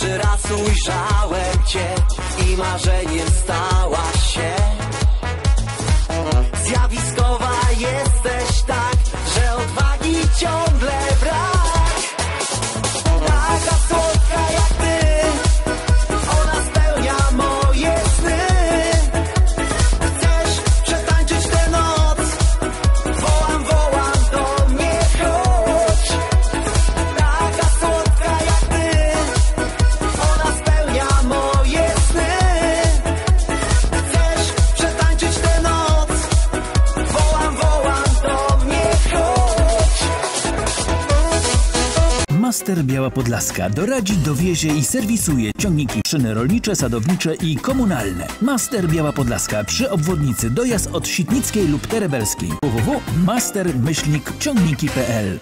Pierwszy raz ujrzałem cię i marzeniem stałaś się. Zjawiskowa jesteś tak, że odwagi ciągle brak. Taka słodka jak ty, ona spełnia moje sny. Chcesz przetańczyć tę noc? Wołam, wołam do mnie, chodź. Taka słodka jak ty, ona spełnia moje sny. Chcesz przetańczyć tę noc? Wołam, wołam do mnie, chodź. Master Biała Podlaska doradzi, dowiezie i serwisuje ciągniki, szyny rolnicze, sadownicze i komunalne. Master Biała Podlaska przy obwodnicy, dojazd od Sitnickiej lub Terebelskiej. www.master-ciągniki.pl